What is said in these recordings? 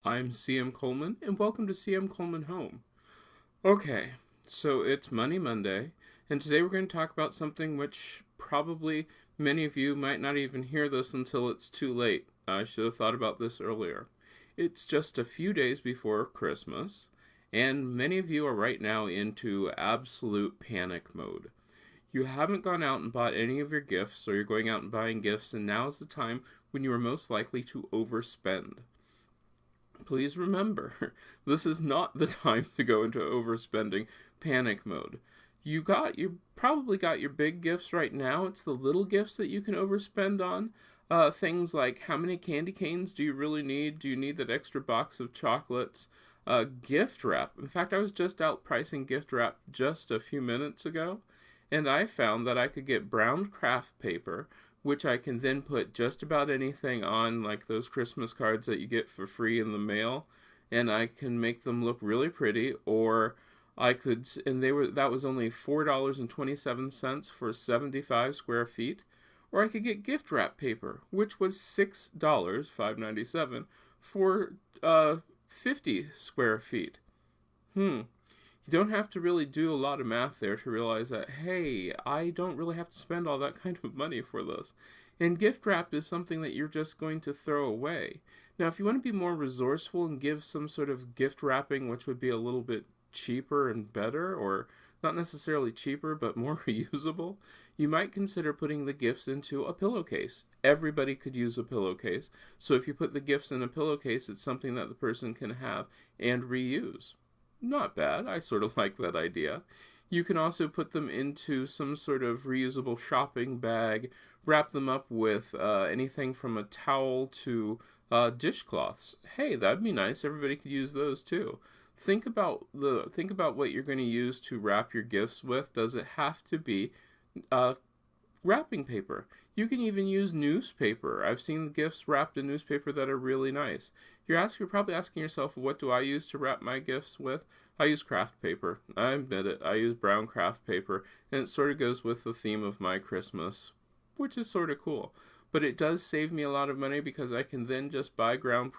I'm CM Coleman, and welcome to CM Coleman Home. Okay, so it's Money Monday, and today we're going to talk about something which probably many of you might not even hear this until it's too late. I should have thought about this earlier. It's just a few days before Christmas, and many of you are right now into absolute panic mode. You haven't gone out and bought any of your gifts, or you're going out and buying gifts, and now is the time when you are most likely to overspend. Please remember, this is not the time to go into overspending panic mode. You probably got your big gifts right now. It's the little gifts that you can overspend on. Things like how many candy canes do you really need? Do you need that extra box of chocolates? Gift wrap. In fact, I was just out pricing gift wrap just a few minutes ago, and I found that I could get brown craft paper, which I can then put just about anything on, like those Christmas cards that you get for free in the mail, and I can make them look really pretty. Or I could, and that was only $4.27 for 75 square feet. Or I could get gift wrap paper, which was $6, $5.97 for 50 square feet. You don't have to really do a lot of math there to realize that, hey, I don't really have to spend all that kind of money for this. And gift wrap is something that you're just going to throw away. Now, if you want to be more resourceful and give some sort of gift wrapping, which would be a little bit cheaper and better, or not necessarily cheaper, but more reusable, you might consider putting the gifts into a pillowcase. Everybody could use a pillowcase. So if you put the gifts in a pillowcase, it's something that the person can have and reuse. Not bad. I sort of like that idea. You can also put them into some sort of reusable shopping bag, wrap them up with anything from a towel to dishcloths. Hey, that'd be nice. Everybody could use those too. Think about what you're going to use to wrap your gifts with. Does it have to be uh, wrapping paper? You can even use newspaper. I've seen gifts wrapped in newspaper that are really nice. You're probably asking yourself, what do I use to wrap my gifts with? I use craft paper. I admit it. I use brown craft paper, and it sort of goes with the theme of my Christmas, which is sort of cool. But it does save me a lot of money because I can then just buy brown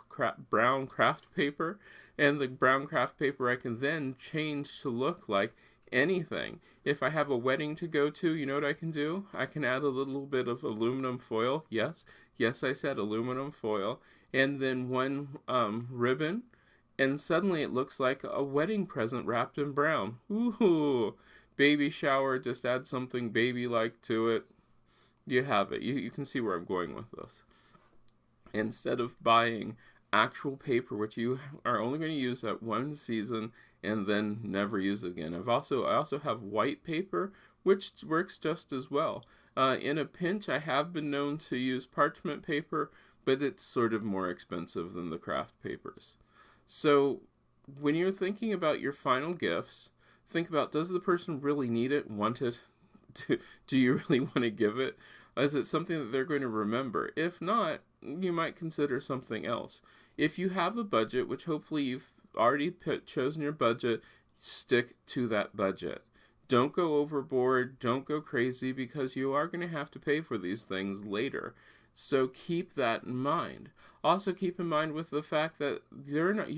craft paper, and the brown craft paper I can then change to look like anything. If I have a wedding to go to, you know what I can do? I can add a little bit of aluminum foil. Yes, I said aluminum foil, and then one ribbon, and suddenly it looks like a wedding present wrapped in brown. Ooh, baby shower, just add something baby-like to it. You have it. You can see where I'm going with this. Instead of buying actual paper, which you are only going to use at one season and then never use it again. I also have white paper, which works just as well. In a pinch, I have been known to use parchment paper, but it's sort of more expensive than the craft papers. So when you're thinking about your final gifts, think about, does the person really need it, want it? Do you really want to give it? Is it something that they're going to remember? If not, you might consider something else. If you have a budget, which hopefully you've already chosen your budget, stick to that budget. Don't go overboard, don't go crazy, because you are going to have to pay for these things later. So keep that in mind. Also keep in mind with the fact that you're not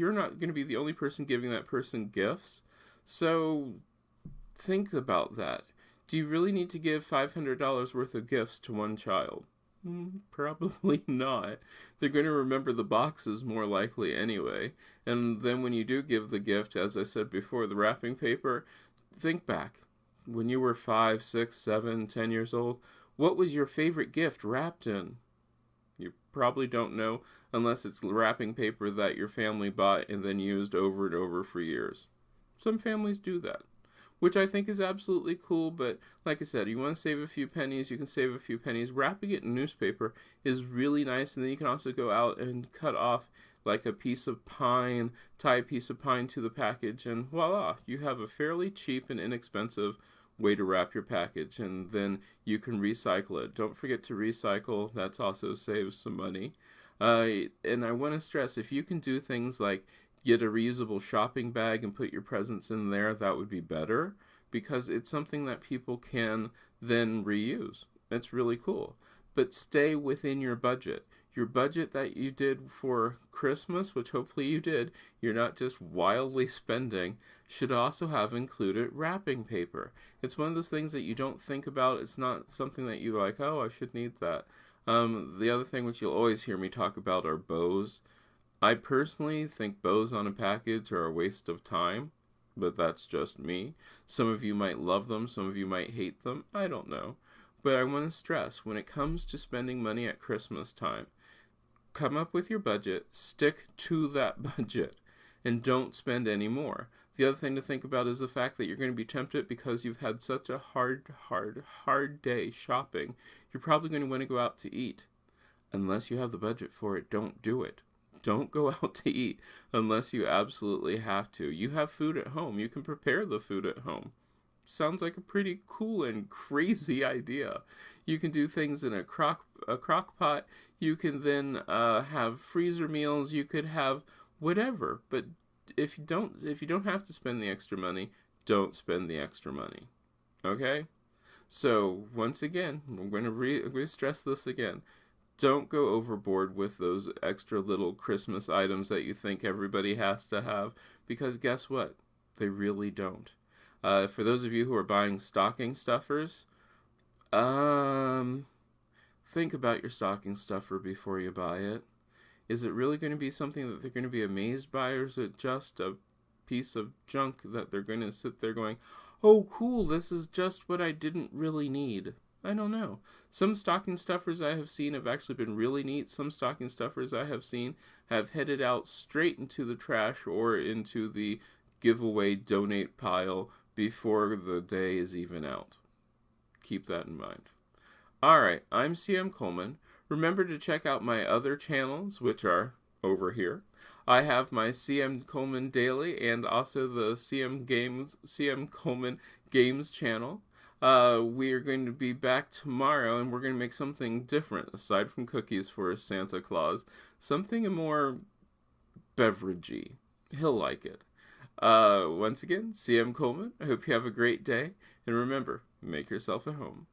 going to be the only person giving that person gifts. So think about that. Do you really need to give $500 worth of gifts to one child? Probably not. They're going to remember the boxes more likely anyway. And then when you do give the gift, as I said before, the wrapping paper, think back. When you were 5, 6, 7, 10 years old, what was your favorite gift wrapped in? You probably don't know unless it's wrapping paper that your family bought and then used over and over for years. Some families do that, which I think is absolutely cool. But like I said, you want to save a few pennies, you can save a few pennies. Wrapping it in newspaper is really nice, and then you can also go out and cut off like a piece of pine, tie a piece of pine to the package, and voila, you have a fairly cheap and inexpensive way to wrap your package, and then you can recycle it. Don't forget to recycle. That also saves some money. And I want to stress, if you can do things like get a reusable shopping bag and put your presents in there, that would be better, because it's something that people can then reuse. It's really cool. But stay within your budget. Your budget that you did for Christmas, which hopefully you did, you're not just wildly spending, should also have included wrapping paper. It's one of those things that you don't think about. It's not something that you like, oh, I should need that. The other thing which you'll always hear me talk about are bows. I personally think bows on a package are a waste of time, but that's just me. Some of you might love them, some of you might hate them, I don't know. But I want to stress, when it comes to spending money at Christmas time, come up with your budget, stick to that budget, and don't spend any more. The other thing to think about is the fact that you're going to be tempted because you've had such a hard day shopping. You're probably going to want to go out to eat. Unless you have the budget for it, don't do it. Don't go out to eat unless you absolutely have to. You have food at home. You can prepare the food at home. Sounds like a pretty cool and crazy idea. You can do things in a crock pot. You can then have freezer meals. You could have whatever. But if you don't have to spend the extra money, don't spend the extra money. Okay? So once again, I'm going to re-stress this again. Don't go overboard with those extra little Christmas items that you think everybody has to have, because guess what? They really don't. For those of you who are buying stocking stuffers, think about your stocking stuffer before you buy it. Is it really going to be something that they're going to be amazed by, or is it just a piece of junk that they're going to sit there going, oh cool, this is just what I didn't really need? I don't know. Some stocking stuffers I have seen have actually been really neat. Some stocking stuffers I have seen have headed out straight into the trash or into the giveaway donate pile before the day is even out. Keep that in mind. Alright, I'm CM Coleman. Remember to check out my other channels, which are over here. I have my CM Coleman Daily and also the CM Coleman Games channel. We are going to be back tomorrow, and we're going to make something different aside from cookies for Santa Claus. Something more beveragey. He'll like it. Once again, CM Coleman. I hope you have a great day, and remember, make yourself at home.